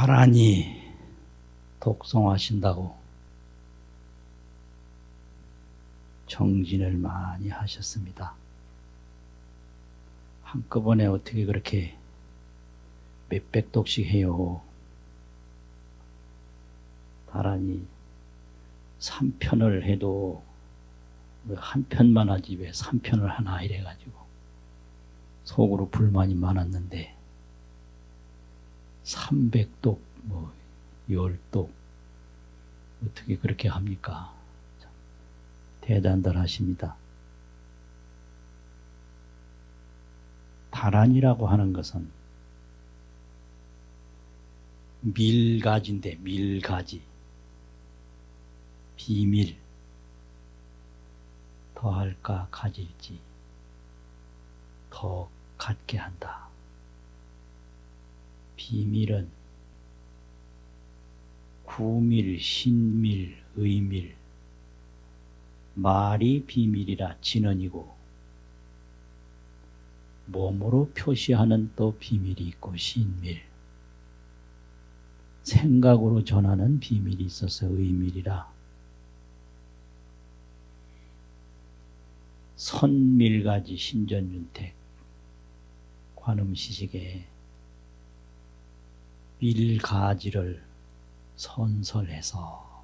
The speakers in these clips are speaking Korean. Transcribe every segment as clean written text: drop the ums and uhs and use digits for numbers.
다란이 독송하신다고 정진을 많이 하셨습니다. 한꺼번에 어떻게 그렇게 몇백 독씩 해요? 다란이 3편을 해도 한 편만 하지 왜 3편을 하나 이래가지고 속으로 불만이 많았는데 300독, 10독 어떻게 그렇게 합니까? 참 대단들 하십니다. 다란이라고 하는 것은 밀가지인데 밀가지 비밀 더할까 가질지 더 갖게 한다. 비밀은 구밀, 신밀, 의밀 말이 비밀이라 진언이고 몸으로 표시하는 또 비밀이 있고 신밀 생각으로 전하는 비밀이 있어서 의밀이라 선밀가지 신전윤택 관음시식에 밀가지를 선설해서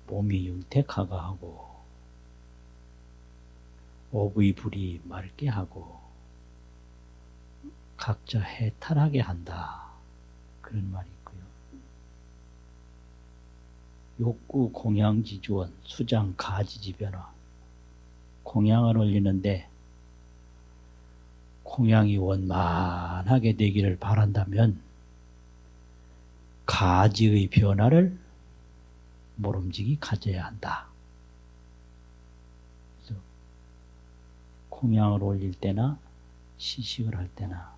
몸이 윤택하게 하고 업의 불이 맑게 하고 각자 해탈하게 한다. 그런 말이 있고요. 욕구 공양지주원 수장 가지지변화 공양을 올리는데 공양이 원만하게 되기를 바란다면 가지의 변화를 모름지기 가져야 한다. 그래서 공양을 올릴 때나 시식을 할 때나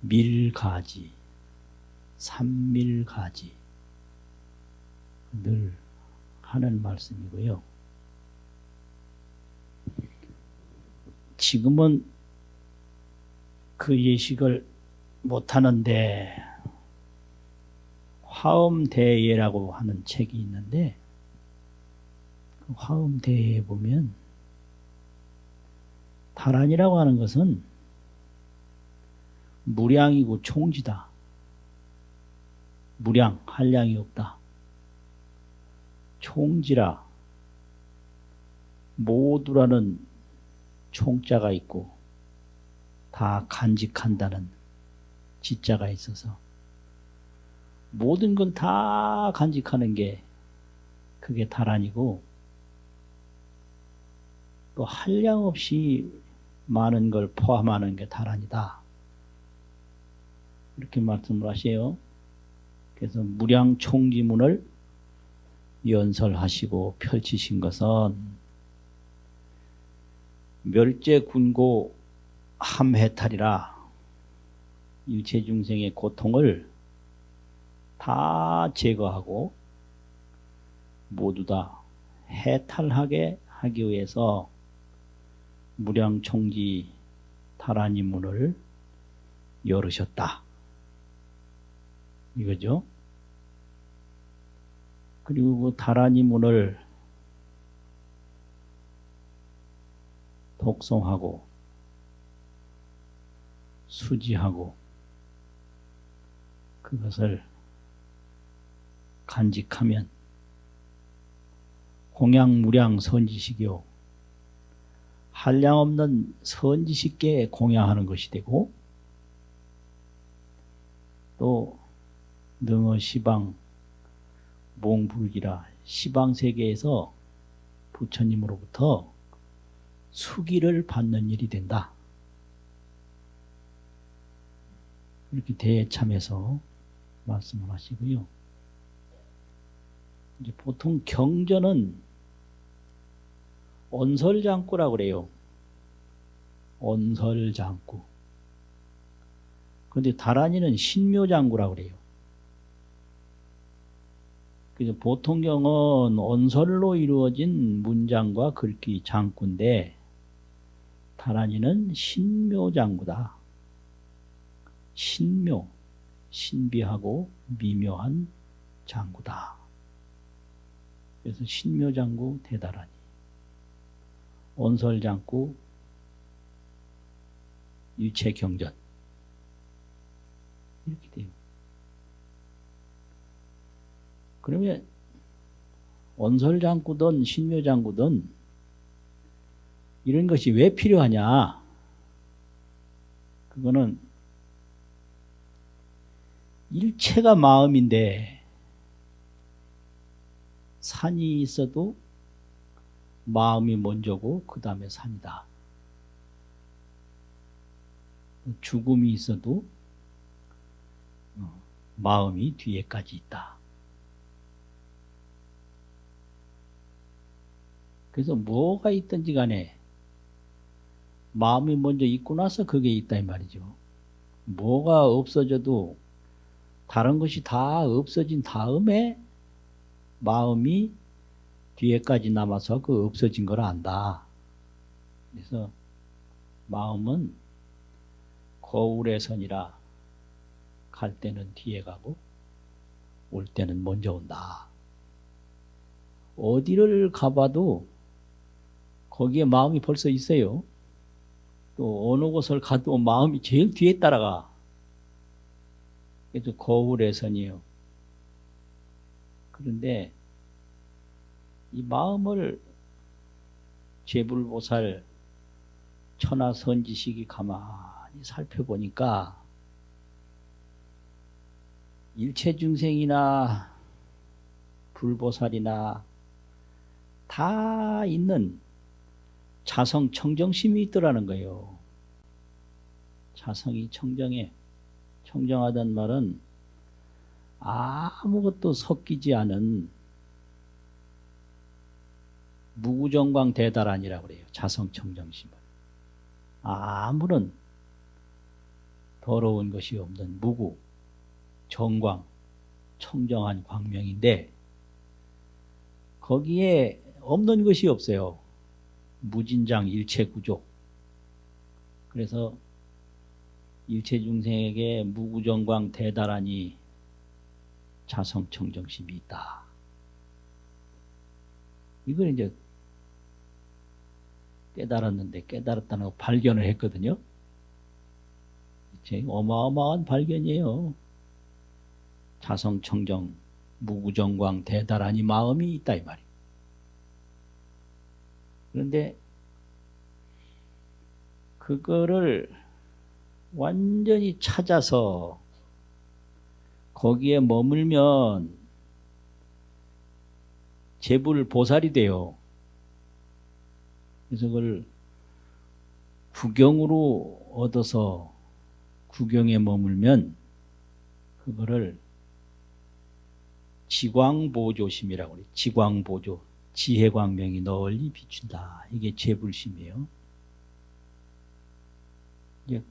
밀가지, 삼밀가지 늘 하는 말씀이고요. 지금은 그 예식을 못하는데 화엄대예라고 하는 책이 있는데 그 화엄대예에 보면 다란이라고 하는 것은 무량이고 총지다. 무량, 한량이 없다. 총지라 모두라는 총자가 있고 다 간직한다는 지자가 있어서 모든 건 다 간직하는 게 그게 다란이고 또 한량 없이 많은 걸 포함하는 게 다란이다. 이렇게 말씀을 하세요. 그래서 무량총지문을 연설하시고 펼치신 것은 멸제군고 함해탈이라 일체중생의 고통을 다 제거하고 모두 다 해탈하게 하기 위해서 무량총지 다란이 문을 열으셨다. 이거죠. 그리고 그 다란이 문을 독송하고 수지하고 그것을 간직하면 공양무량 선지식이요 한량 없는 선지식계에 공양하는 것이 되고 또 능어 시방 몽불기라 시방세계에서 부처님으로부터 수기를 받는 일이 된다. 이렇게 대에 참여해서 말씀을 하시고요. 이제 보통 경전은 온설장구라고 그래요. 온설장구. 그런데 다란이는 신묘장구라고 그래요. 그래서 보통 경은 온설로 이루어진 문장과 글귀 장구인데 다란이는 신묘장구다. 신비하고 미묘한 장구다. 그래서 신묘장구 대다라니, 온설장구 유체경전, 이렇게 돼요. 그러면 온설장구든 신묘장구든 이런 것이 왜 필요하냐? 그거는 일체가 마음인데 산이 있어도 마음이 먼저고 그 다음에 산이다. 죽음이 있어도 마음이 뒤에까지 있다. 그래서 뭐가 있든지 간에 마음이 먼저 있고 나서 그게 있다 이 말이죠. 뭐가 없어져도 다른 것이 다 없어진 다음에 마음이 뒤에까지 남아서 그 없어진 걸 안다. 그래서 마음은 거울의 선이라 갈 때는 뒤에 가고 올 때는 먼저 온다. 어디를 가봐도 거기에 마음이 벌써 있어요. 또 어느 곳을 가도 마음이 제일 뒤에 따라가. 그래서 거울의 선이에요. 그런데 이 마음을 제불보살 천하선지식이 가만히 살펴보니까 일체중생이나 불보살이나 다 있는 자성 청정심이 있더라는 거예요. 자성이 청정해. 청정하단 말은 아무것도 섞이지 않은 무구정광 대다란이라고 그래요. 자성 청정심은. 아무런 더러운 것이 없는 무구, 정광, 청정한 광명인데 거기에 없는 것이 없어요. 무진장 일체구조. 그래서 일체중생에게 무구정광 대다란이 자성청정심이 있다. 이걸 이제 깨달았는데 깨달았다는 거 발견을 했거든요. 어마어마한 발견이에요. 자성청정 무구정광 대다란이 마음이 있다 이 말이에요. 그런데 그거를 완전히 찾아서 거기에 머물면 제불보살이 돼요. 그래서 그걸 구경으로 얻어서 구경에 머물면 그거를 지광보조심이라고 해요. 지광보조, 지혜광명이 널리 비춘다. 이게 제불심이에요. 이제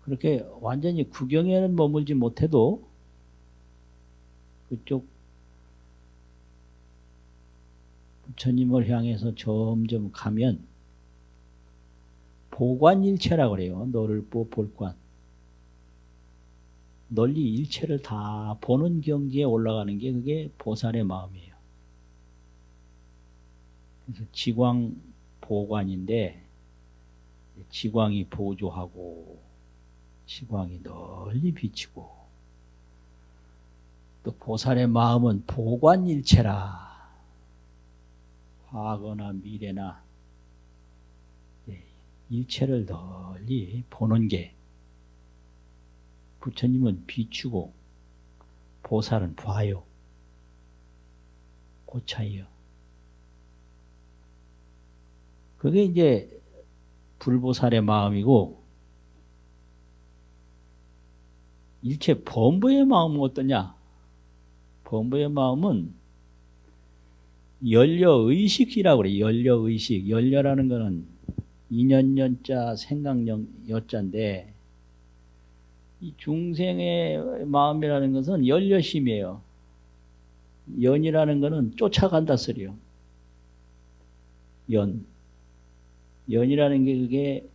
그렇게 완전히 구경에는 머물지 못해도 그쪽 부처님을 향해서 점점 가면 보관일체라고 그래요. 너를 볼관. 널리 일체를 다 보는 경지에 올라가는 게 그게 보살의 마음이에요. 그래서 지광 보관인데 지광이 보조하고 지광이 널리 비치고 또 보살의 마음은 보관일체라. 과거나 미래나 일체를 널리 보는 게 부처님은 비추고 보살은 봐요. 그 차이요. 그게 이제 불보살의 마음이고 일체 범부의 마음은 어떠냐? 범부의 마음은 연려의식이라고 그래요. 연려의식. 연려라는 거는 인연연자 생각여자인데 이 중생의 마음이라는 것은 연려심이에요. 연이라는 것은 쫓아간다 소리요. 연이라는 게 그게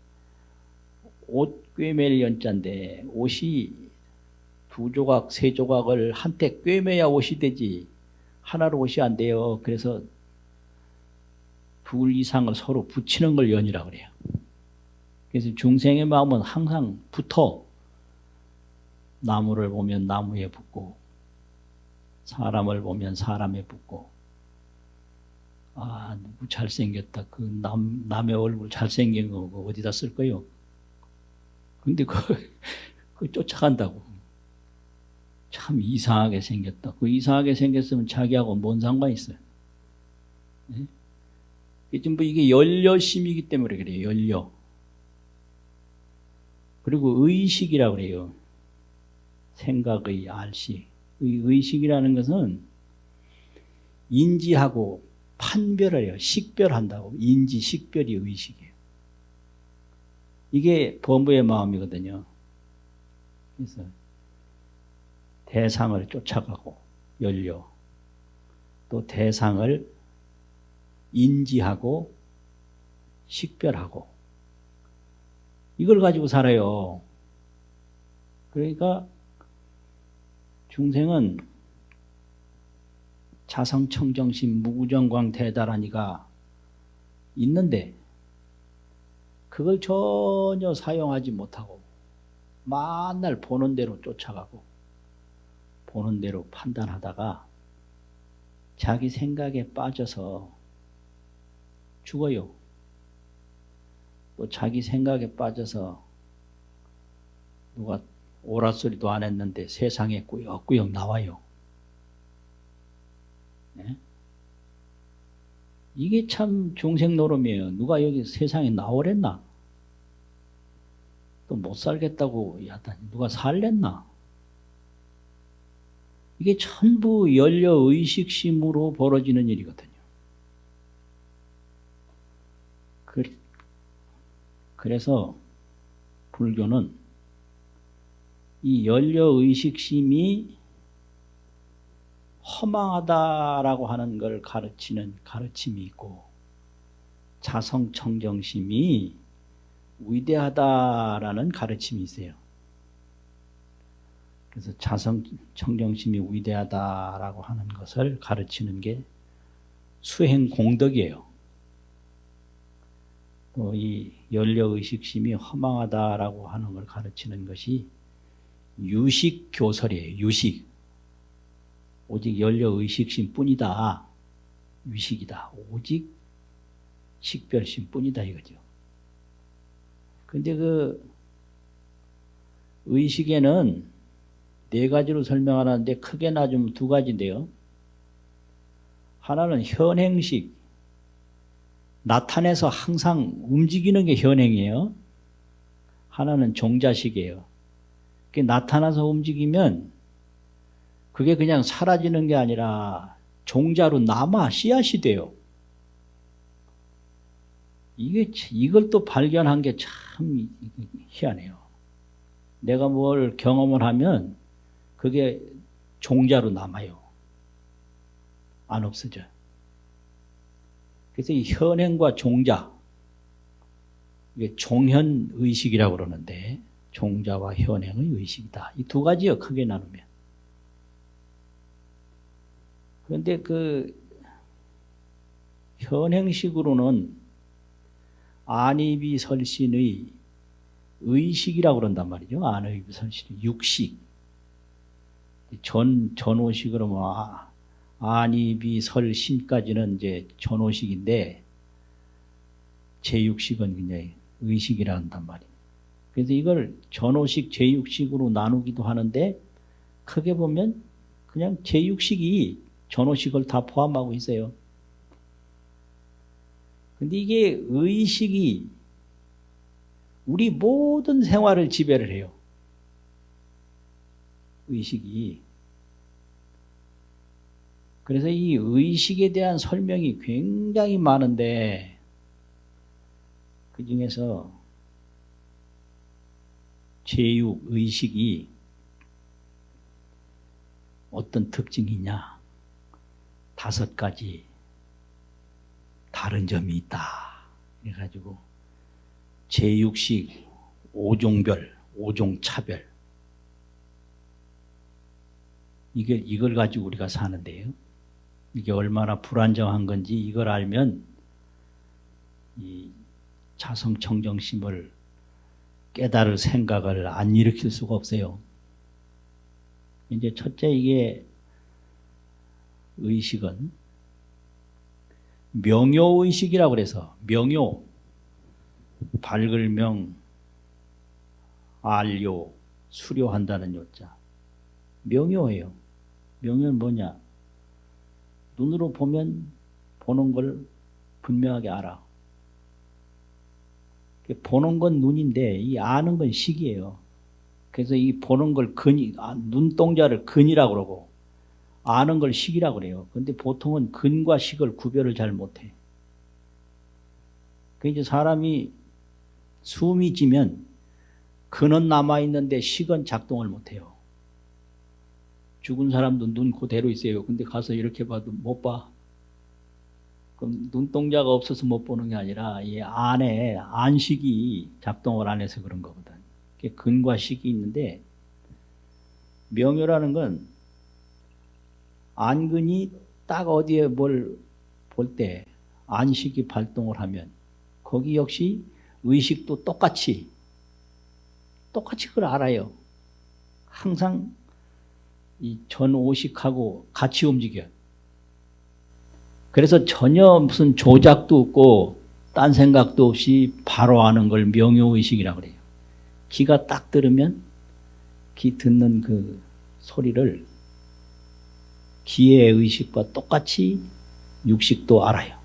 옷 꿰맬 연자인데 옷이 두 조각, 세 조각을 한때 꿰매야 옷이 되지 하나로 옷이 안 돼요. 그래서 둘 이상을 서로 붙이는 걸 연이라고 그래요. 그래서 중생의 마음은 항상 붙어. 나무를 보면 나무에 붙고 사람을 보면 사람에 붙고 아 누구 잘생겼다. 그 남의 얼굴 잘생긴 거 어디다 쓸 거요? 근데 그거 쫓아간다고. 참 이상하게 생겼다. 그 이상하게 생겼으면 자기하고 뭔 상관이 있어요? 네? 전부 이게 연려심이기 때문에 그래요. 연려. 그리고 의식이라고 그래요. 생각의 알식. 의식이라는 것은 인지하고 판별을 해요. 식별한다고. 인지, 식별이 의식이에요. 이게 범부의 마음이거든요. 그래서 대상을 쫓아가고 연려, 또 대상을 인지하고 식별하고 이걸 가지고 살아요. 그러니까 중생은 자성청정심 무구정광대달하니가 있는데 그걸 전혀 사용하지 못하고 만날 보는 대로 쫓아가고 보는 대로 판단하다가 자기 생각에 빠져서 죽어요. 또 자기 생각에 빠져서 누가 오랏소리도 안 했는데 세상에 꾸역꾸역 나와요. 네? 이게 참 중생 노름이에요. 누가 여기 세상에 나오랬나? 또 못 살겠다고 야단 누가 살랬나? 이게 전부 연려 의식심으로 벌어지는 일이거든요. 그래서 불교는 이 연려 의식심이 허망하다라고 하는 걸 가르치는 가르침이 있고 자성청정심이 위대하다라는 가르침이 있어요. 그래서 자성청정심이 위대하다라고 하는 것을 가르치는 게 수행공덕이에요. 또 이 연려의식심이 허망하다라고 하는 걸 가르치는 것이 유식교설이에요. 유식. 오직 연려의식심 뿐이다. 유식이다. 오직 식별심 뿐이다 이거죠. 근데 그 의식에는 네 가지로 설명하는데 크게 나누면 두 가지인데요. 하나는 현행식, 나타내서 항상 움직이는 게 현행이에요. 하나는 종자식이에요. 그게 나타나서 움직이면 그게 그냥 사라지는 게 아니라 종자로 남아 씨앗이 돼요. 이걸 또 발견한 게 참 희한해요. 내가 뭘 경험을 하면 그게 종자로 남아요. 안 없어져요. 그래서 이 현행과 종자, 이게 종현의식이라고 그러는데 종자와 현행의 의식이다. 이 두 가지요, 크게 나누면. 그런데 그 현행식으로는 안이비설신의 의식이라고 그런단 말이죠. 안이비설신의 육식. 전오식으로 뭐 안이비설신까지는 이제 전오식인데 제6식은 굉장히 의식이라 한단 말이에요. 그래서 이걸 전오식, 제6식으로 나누기도 하는데 크게 보면 그냥 제6식이 전오식을 다 포함하고 있어요. 근데 이게 의식이 우리 모든 생활을 지배를 해요. 의식이. 그래서 이 의식에 대한 설명이 굉장히 많은데 그 중에서 제6 의식이 어떤 특징이 있냐? 5가지 다른 점이 있다. 그래가지고 제6식 오종별, 오종차별. 이걸 가지고 우리가 사는데요. 이게 얼마나 불안정한 건지 이걸 알면 이 자성청정심을 깨달을 생각을 안 일으킬 수가 없어요. 이제 첫째, 이게 의식은 명효의식이라고 그래서, 명효, 밝을 명, 알요, 수료한다는 요자. 명효예요. 명효는 뭐냐? 눈으로 보면 보는 걸 분명하게 알아. 보는 건 눈인데 이 아는 건 식이에요. 그래서 이 보는 걸 눈동자를 근이라고 그러고 아는 걸 식이라고 그래요. 근데 보통은 근과 식을 구별을 잘 못해. 그 이제 사람이 숨이 지면 근은 남아있는데 식은 작동을 못해요. 죽은 사람도 눈 그대로 있어요. 근데 가서 이렇게 봐도 못 봐. 그럼 눈동자가 없어서 못 보는 게 아니라 이 안에 안식이 작동을 안 해서 그런 거거든. 근과 식이 있는데 명효라는 건 안근이 딱 어디에 뭘 볼 때 안식이 발동을 하면 거기 역시 의식도 똑같이 그걸 알아요. 항상 이 전오식하고 같이 움직여요. 그래서 전혀 무슨 조작도 없고 딴 생각도 없이 바로 아는 걸 명효의식이라고 그래요. 귀가 딱 들으면 귀 듣는 그 소리를 귀의 의식과 똑같이 육식도 알아요.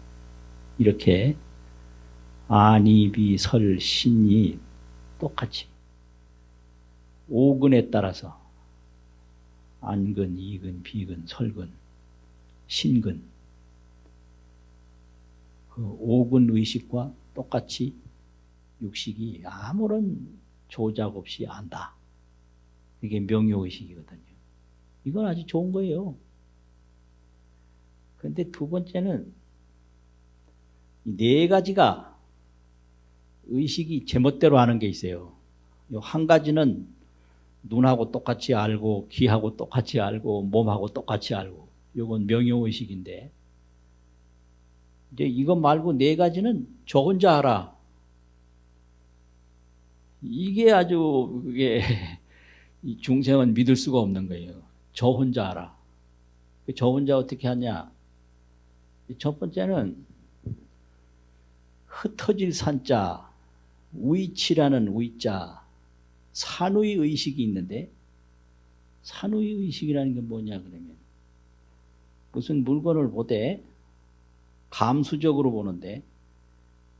이렇게 안이비 설 신이 똑같이 오근에 따라서 안근, 이근, 비근, 설근, 신근 그 오근 의식과 똑같이 육식이 아무런 조작 없이 안다. 이게 명효의식이거든요. 이건 아주 좋은 거예요. 그런데 두 번째는 이 네 가지가 의식이 제멋대로 하는 게 있어요. 한 가지는 눈하고 똑같이 알고 귀하고 똑같이 알고 몸하고 똑같이 알고 이건 명효의식인데 이제 이거 말고 네 가지는 저 혼자 알아. 이게 아주 그게 이 중생은 믿을 수가 없는 거예요. 저 혼자 알아. 저 혼자 어떻게 하냐? 첫 번째는 흩어질 산자, 우이치라는 우이자, 산의 의식이 있는데 산의 의식이라는 게 뭐냐 그러면 무슨 물건을 보되 감수적으로 보는데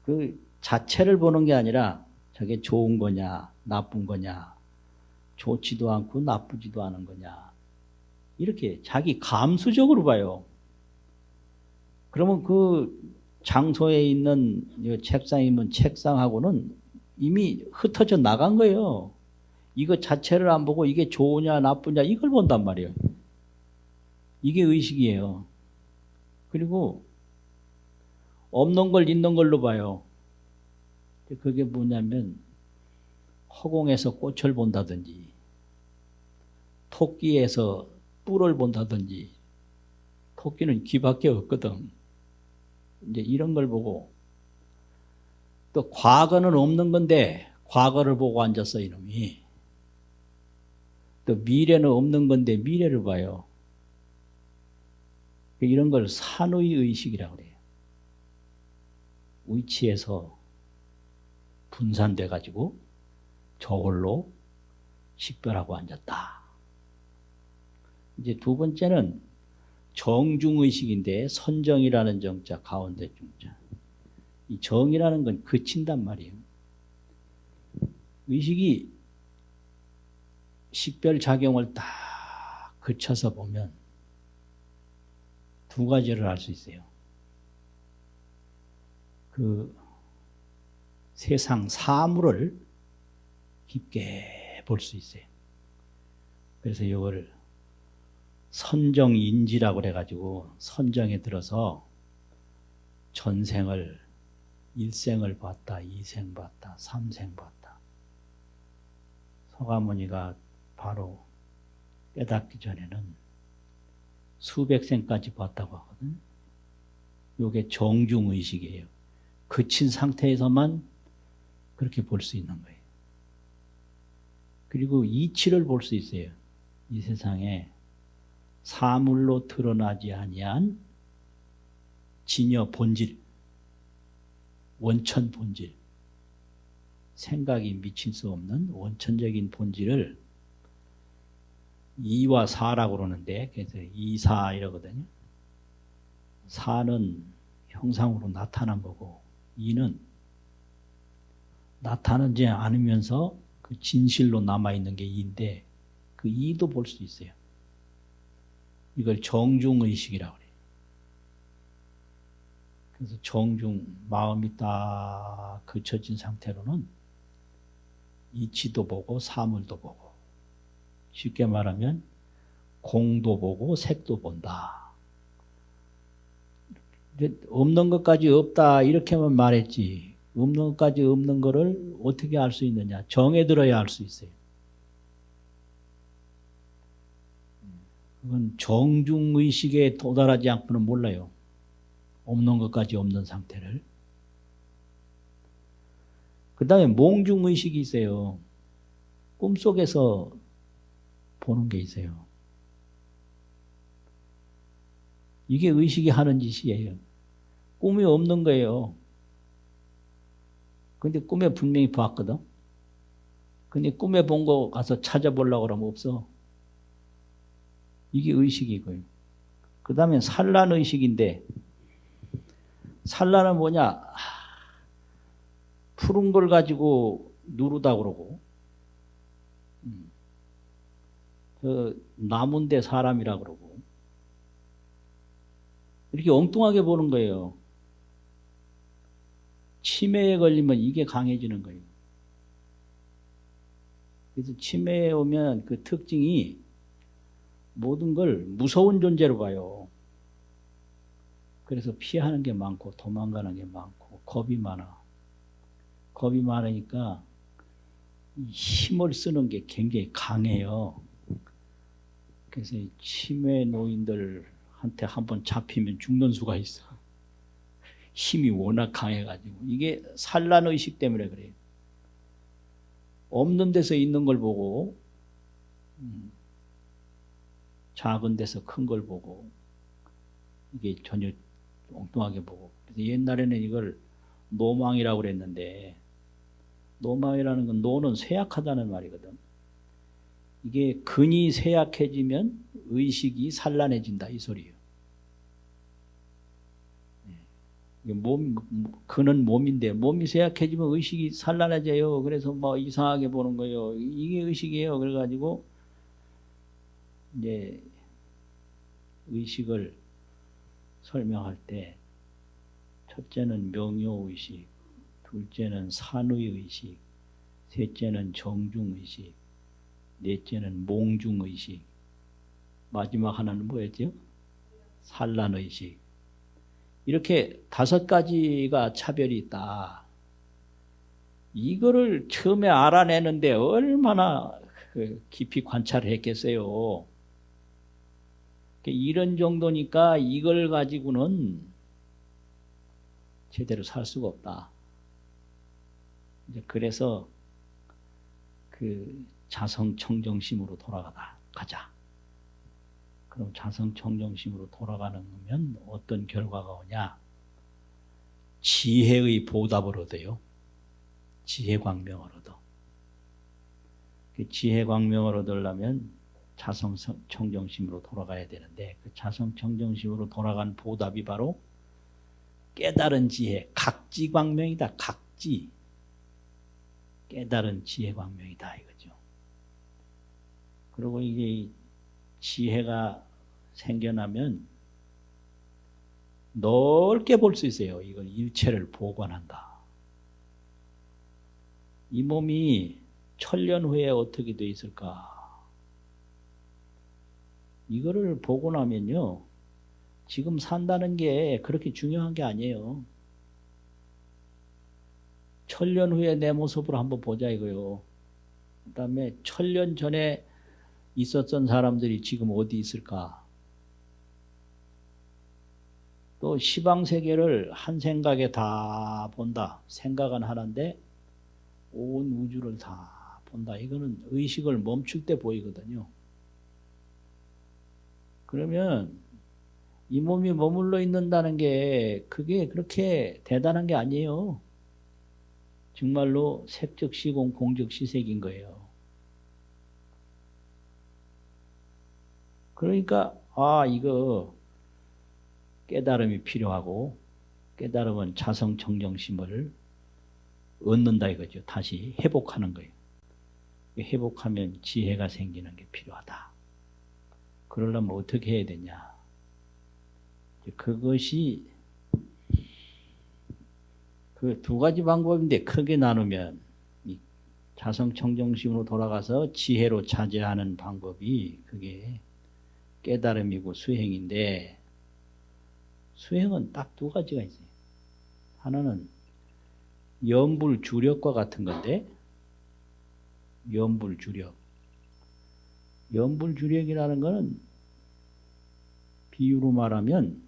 그 자체를 보는 게 아니라 저게 좋은 거냐 나쁜 거냐 좋지도 않고 나쁘지도 않은 거냐 이렇게 자기 감수적으로 봐요. 그러면 그 장소에 있는 책상이면 책상하고는 이미 흩어져 나간 거예요. 이거 자체를 안 보고 이게 좋으냐 나쁘냐 이걸 본단 말이에요. 이게 의식이에요. 그리고 없는 걸 있는 걸로 봐요. 그게 뭐냐면 허공에서 꽃을 본다든지 토끼에서 뿔을 본다든지 토끼는 귀밖에 없거든. 이제 이런 걸 보고 또 과거는 없는 건데 과거를 보고 앉았어 이놈이. 또 미래는 없는 건데 미래를 봐요. 이런 걸 산의 의식이라고 그래요. 위치에서 분산돼 가지고 저걸로 식별하고 앉았다. 이제 두 번째는 정중의식인데 선정이라는 정자 가운데 중자. 이 정이라는 건 그친단 말이에요. 의식이 식별작용을 딱 그쳐서 보면 두 가지를 알 수 있어요. 그 세상 사물을 깊게 볼 수 있어요. 그래서 이걸 선정인지라고 해가지고 선정에 들어서 전생을 일생을 봤다, 이생 봤다, 삼생 봤다. 서가모니가 바로 깨닫기 전에는 수백 생까지 봤다고 하거든. 이게 정중의식이에요. 그친 상태에서만 그렇게 볼 수 있는 거예요. 그리고 이치를 볼 수 있어요. 이 세상에 사물로 드러나지 아니한 진여 본질, 원천 본질, 생각이 미칠 수 없는 원천적인 본질을 이와 사라고 그러는데, 그래서 이사 이러거든요. 사는 형상으로 나타난 거고, 이는 나타나지 않으면서 그 진실로 남아있는 게 이인데, 그 이도 볼 수 있어요. 이걸 정중의식이라고 그래요. 그래서 정중, 마음이 딱 그쳐진 상태로는 이치도 보고 사물도 보고, 쉽게 말하면 공도 보고 색도 본다. 없는 것까지 없다 이렇게만 말했지, 없는 것까지 없는 거를 어떻게 알 수 있느냐? 정에 들어야 알 수 있어요. 그건 정중의식에 도달하지 않고는 몰라요. 없는 것까지 없는 상태를. 그 다음에 몽중의식이 있어요. 꿈속에서 보는 게 있어요. 이게 의식이 하는 짓이에요. 꿈이 없는 거예요. 근데 꿈에 분명히 봤거든. 근데 꿈에 본 거 가서 찾아보려고 그러면 없어. 이게 의식이고요. 그 다음에 산란의식인데, 산란은 뭐냐? 푸른 걸 가지고 누르다 그러고, 나무인데 사람이라 그러고, 이렇게 엉뚱하게 보는 거예요. 치매에 걸리면 이게 강해지는 거예요. 그래서 치매에 오면 그 특징이 모든 걸 무서운 존재로 봐요. 그래서 피하는 게 많고 도망가는 게 많고 겁이 많아. 겁이 많으니까 힘을 쓰는 게 굉장히 강해요. 그래서 치매 노인들한테 한번 잡히면 죽는 수가 있어. 힘이 워낙 강해가지고. 이게 산란의식 때문에 그래요. 없는 데서 있는 걸 보고, 작은 데서 큰 걸 보고, 이게 전혀 엉뚱하게 보고. 그래서 옛날에는 이걸 노망이라고 그랬는데, 노망이라는 건 노는 쇠약하다는 말이거든. 이게 근이 쇠약해지면 의식이 산란해진다 이 소리예요. 근은 몸인데 몸이 쇠약해지면 의식이 산란해져요. 그래서 뭐 이상하게 보는 거예요. 이게 의식이에요. 그래가지고 이제 의식을 설명할 때 첫째는 명효의식, 둘째는 산의의식, 셋째는 정중의식, 넷째는 몽중의식, 마지막 하나는 뭐였죠? 산란의식. 이렇게 5가지가 차별이 있다. 이거를 처음에 알아내는데 얼마나 깊이 관찰을 했겠어요. 이런 정도니까 이걸 가지고는 제대로 살 수가 없다. 이제 그래서 그 자성청정심으로 가자. 그럼 자성청정심으로 돌아가면 어떤 결과가 오냐? 지혜의 보답을 얻어요. 지혜광명을 얻어. 그 지혜광명을 얻으려면 자성청정심으로 돌아가야 되는데, 그 자성청정심으로 돌아간 보답이 바로 깨달은 지혜, 각지광명이다. 각지. 깨달은 지혜광명이다 이거죠. 그리고 이게 지혜가 생겨나면 넓게 볼 수 있어요. 이건 일체를 보관한다. 이 몸이 1000년 후에 어떻게 돼 있을까? 이거를 보고 나면요, 지금 산다는 게 그렇게 중요한 게 아니에요. 1000년 후에 내 모습을 한번 보자 이거요. 그다음에 1000년 전에 있었던 사람들이 지금 어디 있을까? 또 시방세계를 한 생각에 다 본다. 생각은 하나인데 온 우주를 다 본다. 이거는 의식을 멈출 때 보이거든요. 그러면 이 몸이 머물러 있는다는 게 그게 그렇게 대단한 게 아니에요. 정말로 색즉시공 공즉시색인 거예요. 그러니까 이거 깨달음이 필요하고 깨달음은 자성청정심을 얻는다 이거죠. 다시 회복하는 거예요. 회복하면 지혜가 생기는 게 필요하다. 그러려면 어떻게 해야 되냐. 그것이 그 두 가지 방법인데 크게 나누면 이 자성청정심으로 돌아가서 지혜로 차지하는 방법이 그게 깨달음이고 수행인데 수행은 딱 두 가지가 있어요. 하나는 염불주력과 같은 건데 염불주력. 염불주력이라는 거는 비유로 말하면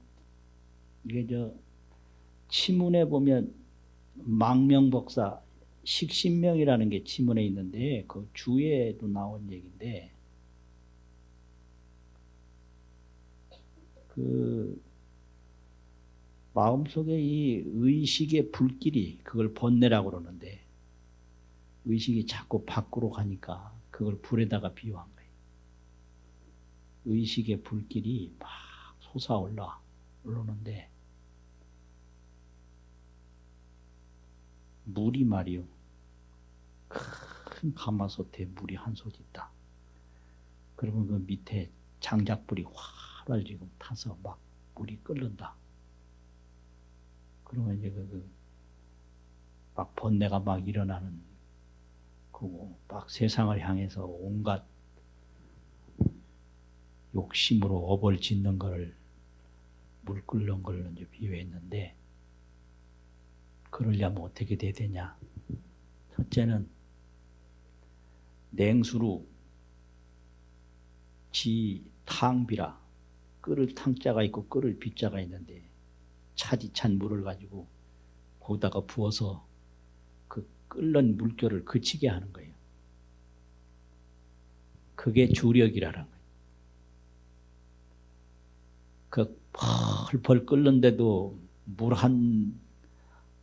이게 치문에 보면 망명법사 식신명이라는 게 치문에 있는데 그 주에도 나온 얘기인데 그 마음속에 이 의식의 불길이 그걸 번뇌라고 그러는데 의식이 자꾸 밖으로 가니까 그걸 불에다가 비유한 거예요. 의식의 불길이 막 솟아올라오는데 물이 말이요. 큰 가마솥에 물이 한 솥 있다. 그러면 그 밑에 장작불이 활활 지금 타서 막 물이 끓는다. 그러면 이제 막 번뇌가 막 일어나는 거고, 막 세상을 향해서 온갖 욕심으로 업을 짓는 거를 물 끓는 걸로 이제 비유했는데, 그러려면 어떻게 돼야 되냐? 첫째는 냉수로 탕비라 끓을 탕자가 있고 끓을 비자가 있는데 차디찬 물을 가지고 거기다가 부어서 그 끓는 물결을 그치게 하는 거예요. 그게 주력이라는 거예요. 그 펄펄 끓는데도 물 한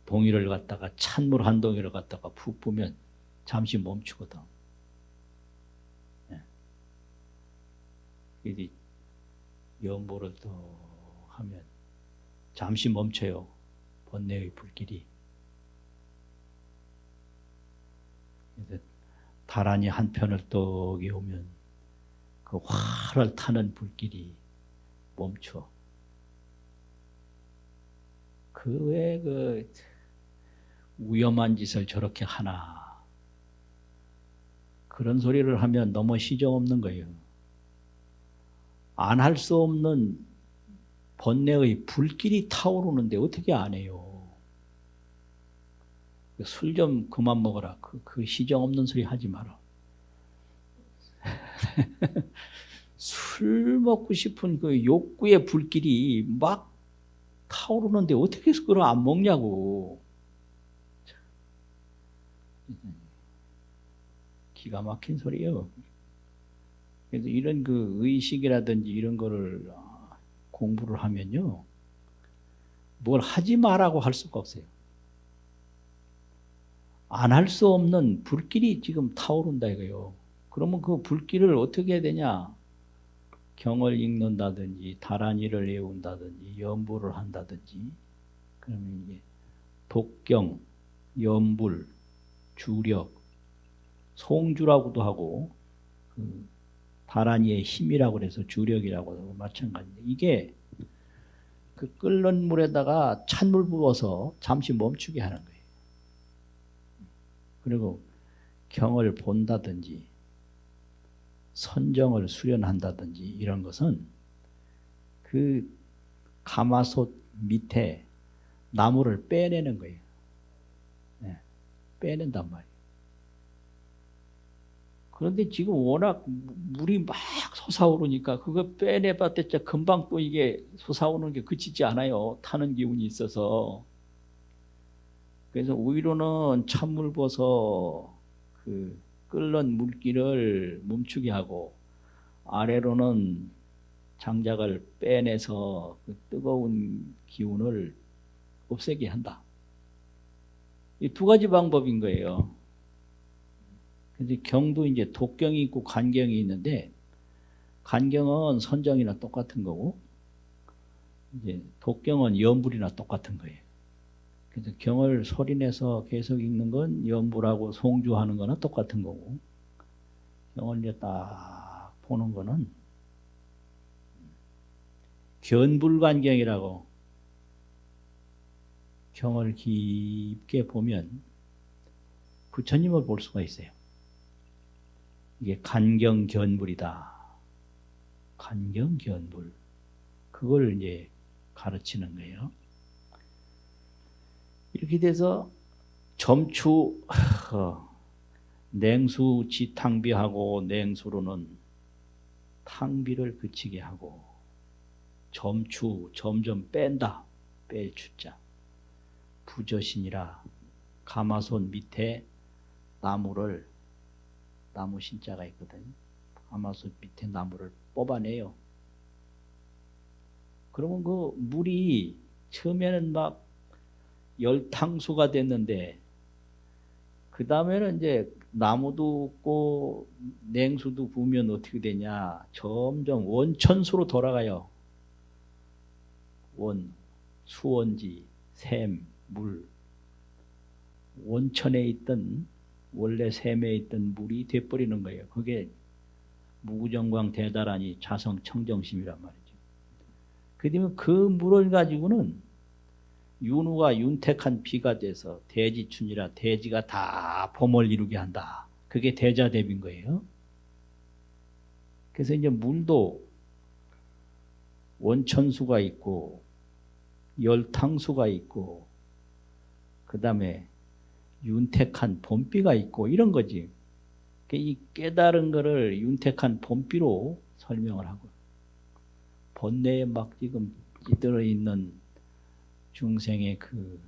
동이를 갖다가 찬물 한 동이를 갖다가 푹 부으면 잠시 멈추거든. 이 염보를 또 하면 잠시 멈춰요. 번뇌의 불길이. 다란이 한 편을 떡 이오면 그 활을 타는 불길이 멈춰. 그 왜 그 위험한 짓을 저렇게 하나. 그런 소리를 하면 너무 시정 없는 거예요. 안 할 수 없는 번뇌의 불길이 타오르는데 어떻게 안 해요? 술 좀 그만 먹어라. 그 시정 없는 소리 하지 마라. 술 먹고 싶은 그 욕구의 불길이 막 타오르는데 어떻게 해서 그걸 안 먹냐고. 기가 막힌 소리예요. 그래서 이런 그 의식이라든지 이런 거를 공부를 하면요. 뭘 하지 마라고 할 수가 없어요. 안 할 수 없는 불길이 지금 타오른다 이거요. 그러면 그 불길을 어떻게 해야 되냐? 경을 읽는다든지 다란이를 외운다든지 염불을 한다든지 그러면 이게 독경, 염불, 주력, 송주라고도 하고 그 다란이의 힘이라고 해서 주력이라고 하고 마찬가지인데 이게 그 끓는 물에다가 찬물 부어서 잠시 멈추게 하는 거예요. 그리고 경을 본다든지 선정을 수련한다든지 이런 것은 그 가마솥 밑에 나무를 빼내는 거예요. 네, 빼낸단 말이에요. 그런데 지금 워낙 물이 막 솟아오르니까 그거 빼내봤자 금방 또 이게 솟아오르는 게 그치지 않아요. 타는 기운이 있어서. 그래서 위로는 찬물 부어서 그 끓는 물기를 멈추게 하고, 아래로는 장작을 빼내서 그 뜨거운 기운을 없애게 한다. 이 두 가지 방법인 거예요. 근데 경도 이제 독경이 있고 간경이 있는데, 간경은 선정이나 똑같은 거고, 이제 독경은 염불이나 똑같은 거예요. 그래서 경을 소리내서 계속 읽는 건 염불하고 송주하는 거나 똑같은 거고, 경을 이제 딱 보는 거는 견불간경이라고, 경을 깊게 보면 부처님을 볼 수가 있어요. 이게 간경견불이다. 간경견불. 그걸 이제 가르치는 거예요. 이렇게 돼서 점추, 냉수 지탕비하고, 냉수로는 탕비를 그치게 하고, 점추, 점점 뺀다. 뺄 추자. 부저신이라 가마손 밑에 나무를, 나무 신자가 있거든. 가마손 밑에 나무를 뽑아내요. 그러면 그 물이 처음에는 막 열탕수가 됐는데, 그 다음에는 이제 나무도 없고 냉수도 부으면 어떻게 되냐, 점점 원천수로 돌아가요. 원, 수원지, 샘, 물. 원천에 있던, 원래 샘에 있던 물이 돼버리는 거예요. 그게 무구정광 대다라니 자성 청정심이란 말이죠. 그러면 그 물을 가지고는 윤후가 윤택한 비가 돼서 대지춘이라 대지가 다 봄을 이루게 한다. 그게 대자대비인 거예요. 그래서 이제 물도 원천수가 있고 열탕수가 있고 그 다음에 윤택한 봄비가 있고 이런 거지. 이 깨달은 거를 윤택한 봄비로 설명을 하고, 번뇌에 막 지금 찌들어 있는 중생의 그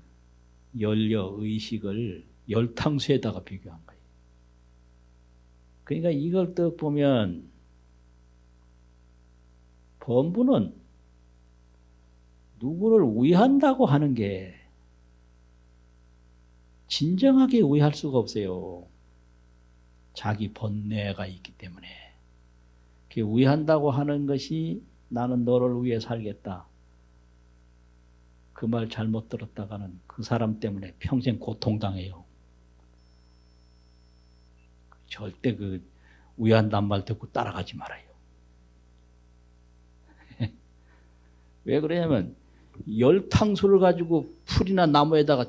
열려 의식을 열탕수에다가 비교한 거예요. 그러니까 이걸 딱 보면 범부는 누구를 위한다고 하는 게 진정하게 위할 수가 없어요. 자기 번뇌가 있기 때문에. 그 위한다고 하는 것이 나는 너를 위해 살겠다. 그 말 잘못 들었다가는 그 사람 때문에 평생 고통당해요. 절대 그 위한단 말 듣고 따라가지 말아요. 왜 그러냐면 열탕수를 가지고 풀이나 나무에다가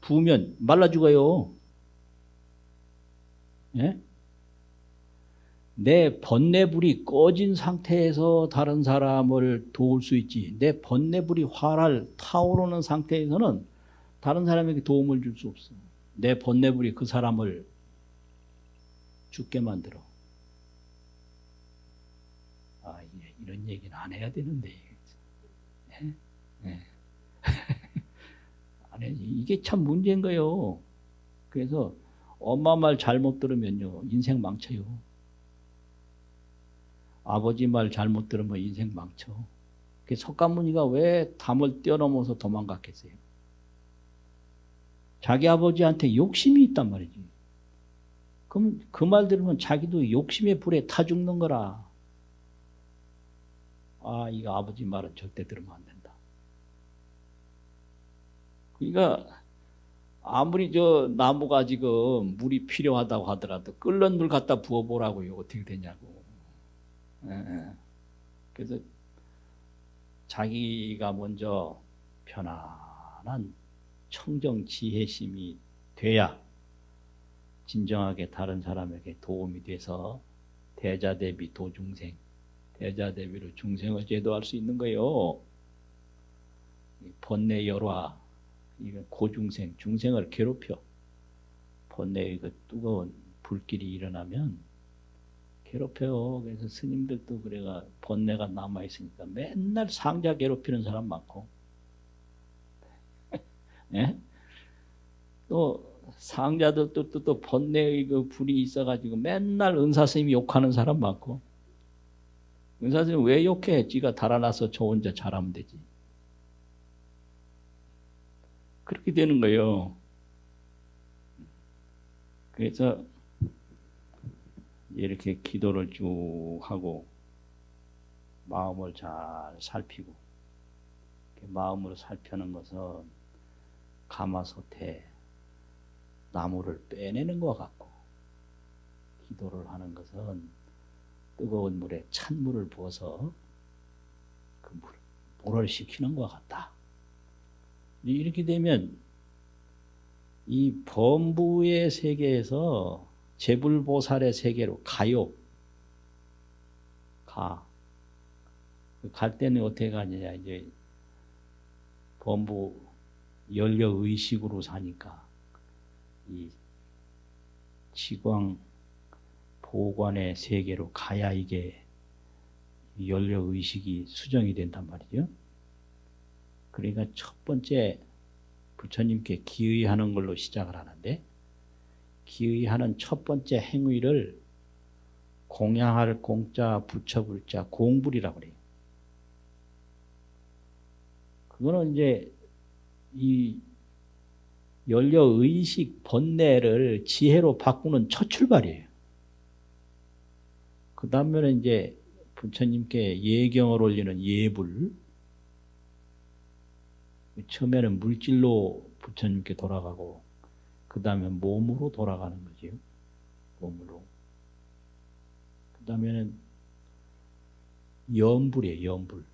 부으면 말라 죽어요. 예? 내 번뇌불이 꺼진 상태에서 다른 사람을 도울 수 있지, 내 번뇌불이 활활 타오르는 상태에서는 다른 사람에게 도움을 줄 수 없어. 내 번뇌불이 그 사람을 죽게 만들어. 아, 이런 얘기는 안 해야 되는데. 예? 예. 안 해. 이게 참 문제인 거예요. 그래서 엄마 말 잘못 들으면요, 인생 망쳐요. 아버지 말 잘못 들으면 인생 망쳐. 석가모니가 왜 담을 뛰어넘어서 도망갔겠어요? 자기 아버지한테 욕심이 있단 말이지. 그럼 그 말 들으면 자기도 욕심의 불에 타 죽는 거라. 아, 이거 아버지 말은 절대 들으면 안 된다. 그러니까 아무리 저 나무가 지금 물이 필요하다고 하더라도 끓는 물 갖다 부어보라고요. 어떻게 되냐고. 그래서 자기가 먼저 편안한 청정 지혜심이 돼야 진정하게 다른 사람에게 도움이 돼서 대자대비 도중생, 대자대비로 중생을 제도할 수 있는 거예요. 번뇌 열화, 고중생, 중생을 괴롭혀. 번뇌의 그 뜨거운 불길이 일어나면 괴롭혀요. 그래서 스님들도 그래가 번뇌가 남아 있으니까 맨날 상자 괴롭히는 사람 많고, 예? 또 상자들도 또 번뇌의 그 불이 있어가지고 맨날 은사 스님이 욕하는 사람 많고, 은사 스님 왜 욕해? 지가 달아나서 저 혼자 잘하면 되지. 그렇게 되는 거예요. 그래서 이렇게 기도를 쭉 하고 마음을 잘 살피고, 마음으로 살펴는 것은 가마솥에 나무를 빼내는 것 같고, 기도를 하는 것은 뜨거운 물에 찬물을 부어서 그 물을 식히는 것 같다. 이렇게 되면 이 범부의 세계에서 제불보살의 세계로 가요. 갈 때는 어떻게 가느냐, 이제 범부 연려의식으로 사니까 이 지광 보관의 세계로 가야 이게 연려의식이 수정이 된단 말이죠. 그러니까 첫 번째 부처님께 기의하는 걸로 시작을 하는데, 기의하는 첫 번째 행위를 공양할 공자, 부처불자, 공불이라고 그래요. 그거는 이제 이 연려의식 번뇌를 지혜로 바꾸는 첫 출발이에요. 그 다음에는 이제 부처님께 예경을 올리는 예불, 처음에는 물질로 부처님께 돌아가고 그 다음에 몸으로 돌아가는 거죠. 몸으로. 그 다음에는 염불이에요. 염불.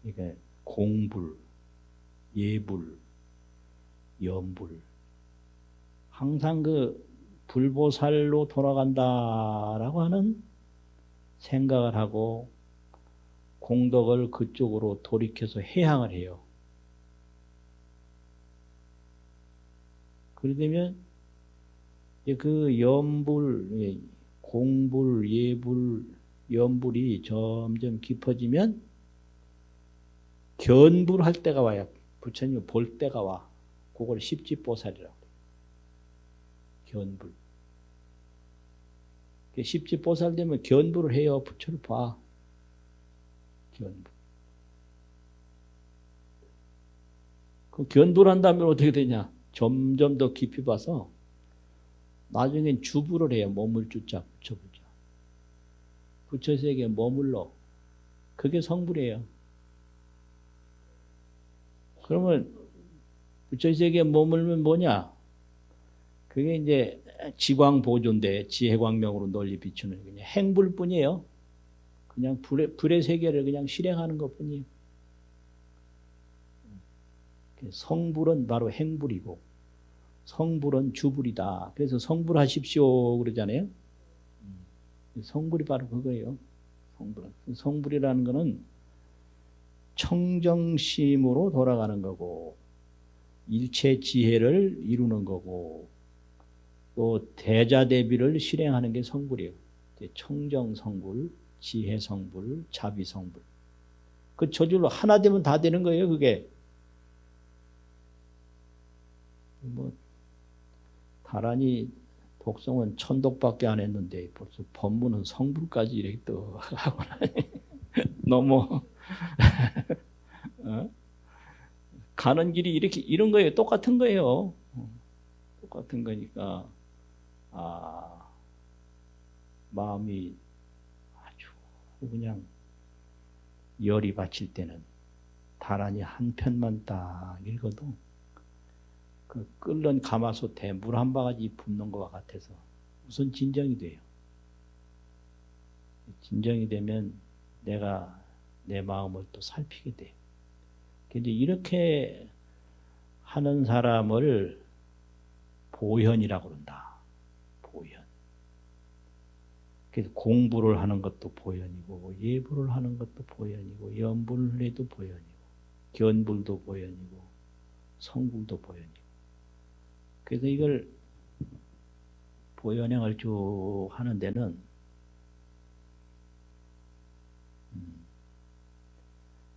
그러니까 공불, 예불, 염불. 항상 그 불보살로 돌아간다라고 하는 생각을 하고 공덕을 그쪽으로 돌이켜서 해향을 해요. 그러면 그 염불, 공불, 예불, 염불이 점점 깊어지면 견불할 때가 와요. 부처님 볼 때가 와. 그걸 십지보살이라고 해요. 견불. 십지보살 되면 견불을 해요. 부처를 봐. 견불. 그 견불한 다음에 어떻게 되냐? 점점 더 깊이 봐서 나중엔 주불을 해요. 머물 주자, 부처불자. 부처 세계에 머물러. 그게 성불이에요. 그러면 부처 세계에 머물면 뭐냐? 그게 이제 지광보존대, 지혜광명으로 널리 비추는 그냥 행불뿐이에요. 그냥 불의 세계를 그냥 실행하는 것뿐이에요. 성불은 바로 행불이고 성불은 주불이다. 그래서 성불하십시오 그러잖아요. 성불이 바로 그거예요. 성불이라는 거는 청정심으로 돌아가는 거고 일체 지혜를 이루는 거고 또 대자대비를 실행하는 게 성불이에요. 청정성불, 지혜성불, 자비성불. 그 저절로 하나 되면 다 되는 거예요. 그게 뭐 다란히 독성은 천독밖에 안 했는데 벌써 법문은 성불까지 이렇게 또 하고 너무 어? 가는 길이 이렇게 이런 거예요. 똑같은 거예요. 똑같은 거니까 마음이 아주 그냥 열이 받칠 때는 다란히 한 편만 딱 읽어도 그 끓는 가마솥에 물 한 바가지 붓는 것과 같아서 우선 진정이 돼요. 진정이 되면 내가 내 마음을 또 살피게 돼요. 근데 이렇게 하는 사람을 보현이라고 그런다. 보현. 그래서 공부를 하는 것도 보현이고 예불을 하는 것도 보현이고 염불을 해도 보현이고 견불도 보현이고 성불도 보현이고. 그래서 이걸 보현행을 쭉 하는 데는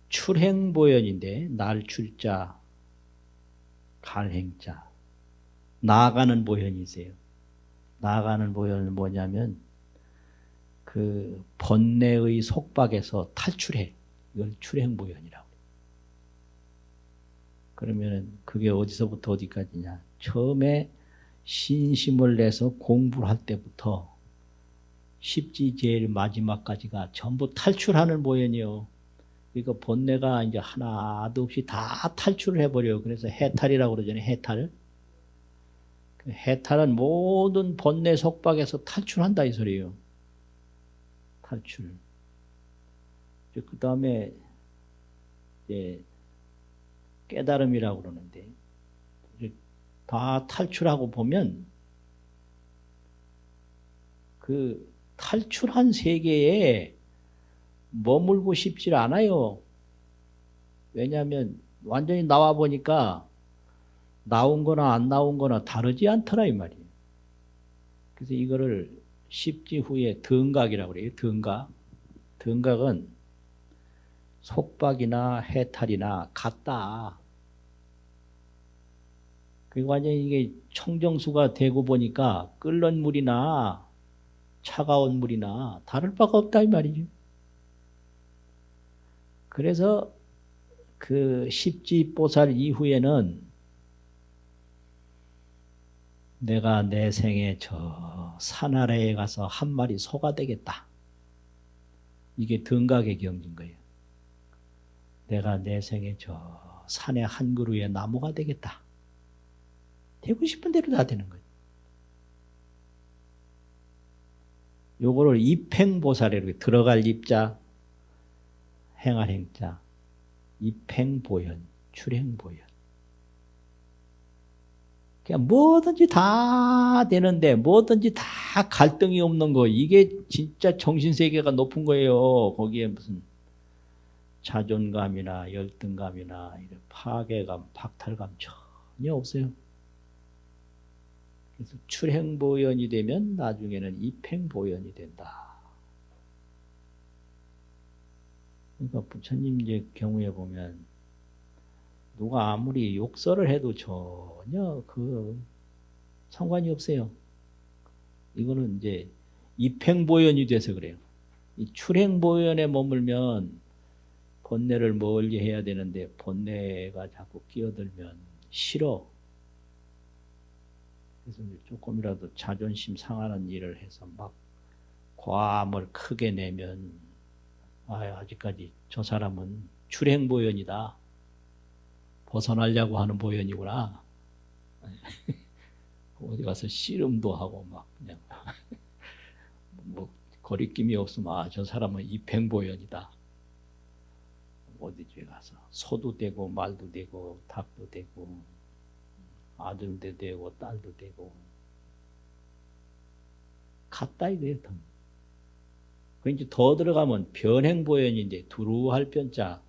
출행보현인데 날출자, 갈행자, 나아가는 보현이세요. 나아가는 보현은 뭐냐면 그 번뇌의 속박에서 탈출해. 이걸 출행보현이라고. 그러면 그게 어디서부터 어디까지냐. 처음에 신심을 내서 공부를 할 때부터 십지 제일 마지막까지가 전부 탈출하는 보현이요. 그러니까 번뇌가 이제 하나도 없이 다 탈출을 해버려요. 그래서 해탈이라고 그러잖아요. 해탈. 해탈은 모든 번뇌 속박에서 탈출한다 이 소리예요. 탈출. 그 다음에 이제 깨달음이라고 그러는데 다 탈출하고 보면 그 탈출한 세계에 머물고 싶지 않아요. 왜냐하면 완전히 나와 보니까 나온 거나 안 나온 거나 다르지 않더라 이 말이에요. 그래서 이거를 십지 후에 등각이라고 그래요. 등각. 등각은 속박이나 해탈이나 같다. 그리고 완전히 이게 청정수가 되고 보니까 끓는 물이나 차가운 물이나 다를 바가 없다 이 말이죠. 그래서 그 십지보살 이후에는 내가 내 생에 저 산 아래에 가서 한 마리 소가 되겠다. 이게 등각의 경지인 거예요. 내가 내 생에 저 산의 한 그루의 나무가 되겠다. 되고 싶은 대로 다 되는 거예요. 요거를 입행보살이라고 들어갈 입자, 행할 행자, 입행보현, 출행보현. 그냥 뭐든지 다 되는데 뭐든지 다 갈등이 없는 거 이게 진짜 정신세계가 높은 거예요. 거기에 무슨 자존감이나 열등감이나 이런 파괴감, 박탈감 전혀 없어요. 그래서 출행보현이 되면 나중에는 입행보현이 된다. 그러니까 부처님 이제 경우에 보면 누가 아무리 욕설을 해도 전혀 그 상관이 없어요. 이거는 이제 입행보현이 돼서 그래요. 이 출행보현에 머물면 번뇌를 멀리 해야 되는데 번뇌가 자꾸 끼어들면 싫어. 그래서 조금이라도 자존심 상하는 일을 해서 막 과음을 크게 내면 아직까지 저 사람은 출행보현이다. 벗어나려고 하는 보현이구나. 어디 가서 씨름도 하고 막 그냥 뭐 거리낌이 없으면 저 사람은 입행보현이다. 어디에 가서 소도 되고 말도 되고 닭도 되고 아들도 되고 딸도 되고 같다 이거예요. 그 이제 더 들어가면 변행보현인데 두루할 변자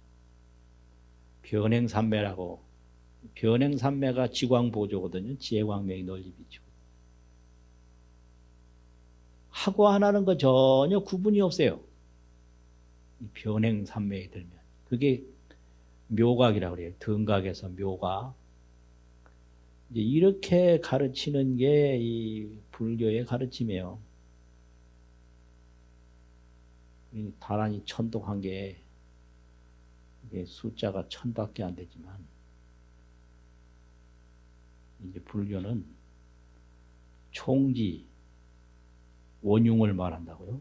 변행삼매라고. 변행삼매가 지광보조거든요. 지혜광명이 널리 비추고. 하고 안 하는 거 전혀 구분이 없어요. 이 변행삼매에 들면. 그게 묘각이라고 그래요. 등각에서 묘각. 이제 이렇게 가르치는 게 이 불교의 가르침이에요. 이 다란히 천독한 게 숫자가 1000밖에 안 되지만 이제 불교는 총지 원흉을 말한다고요.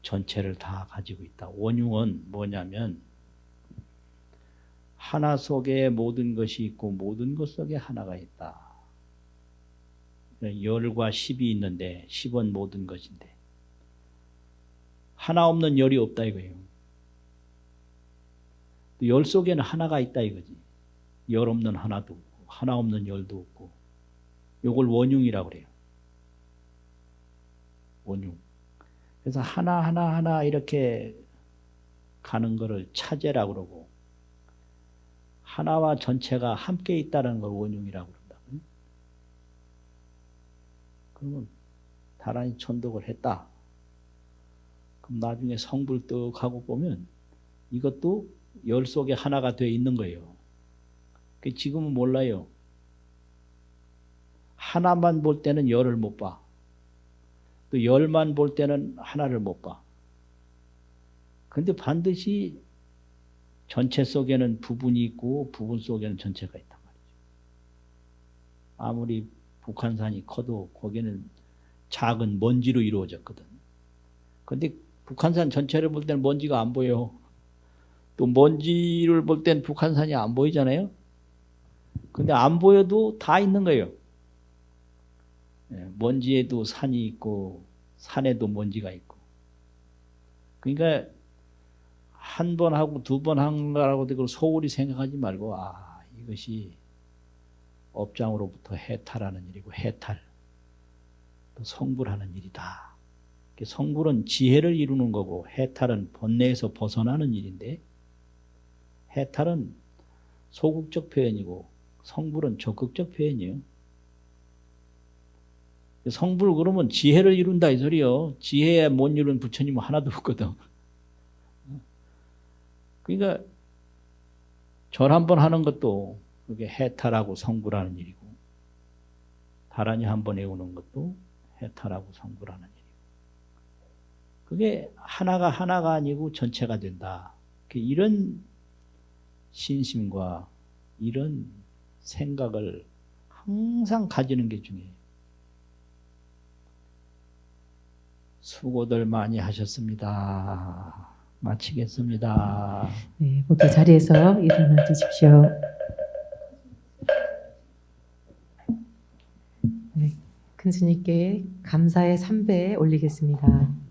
전체를 다 가지고 있다. 원흉은 뭐냐면 하나 속에 모든 것이 있고 모든 것 속에 하나가 있다. 열과 십이 있는데 십은 모든 것인데 하나 없는 열이 없다 이거예요. 열 속에는 하나가 있다 이거지. 열 없는 하나도 없고 하나 없는 열도 없고. 요걸 원흉이라고 그래요. 원흉. 그래서 하나 이렇게 가는 거를 차제라고 그러고 하나와 전체가 함께 있다는 걸 원흉이라고 그런다. 그러면 다란이 천독을 했다. 그럼 나중에 성불 떡 하고 보면 이것도 열 속에 하나가 돼 있는 거예요. 지금은 몰라요. 하나만 볼 때는 열을 못 봐. 또 열만 볼 때는 하나를 못 봐. 근데 반드시 전체 속에는 부분이 있고 부분 속에는 전체가 있단 말이죠. 아무리 북한산이 커도 거기는 작은 먼지로 이루어졌거든. 근데 북한산 전체를 볼 때는 먼지가 안 보여. 또 먼지를 볼 땐 북한산이 안 보이잖아요. 근데 안 보여도 다 있는 거예요. 먼지에도 산이 있고 산에도 먼지가 있고. 그러니까 한 번 하고 두 번 한 거라고 그걸 소홀히 생각하지 말고 이것이 업장으로부터 해탈하는 일이고 해탈 또 성불하는 일이다. 성불은 지혜를 이루는 거고 해탈은 번뇌에서 벗어나는 일인데 해탈은 소극적 표현이고 성불은 적극적 표현이에요. 성불 그러면 지혜를 이룬다 이 소리요. 지혜에 못 이룬 부처님은 하나도 없거든. 그러니까 절 한 번 하는 것도 그게 해탈하고 성불하는 일이고 다란이 한 번 외우는 것도 해탈하고 성불하는 일이고 그게 하나가 아니고 전체가 된다. 이런 신심과 이런 생각을 항상 가지는 게 중요해요. 수고들 많이 하셨습니다. 마치겠습니다. 네, 모두 자리에서 일어나 주십시오. 네, 큰 스님께 감사의 3배 올리겠습니다.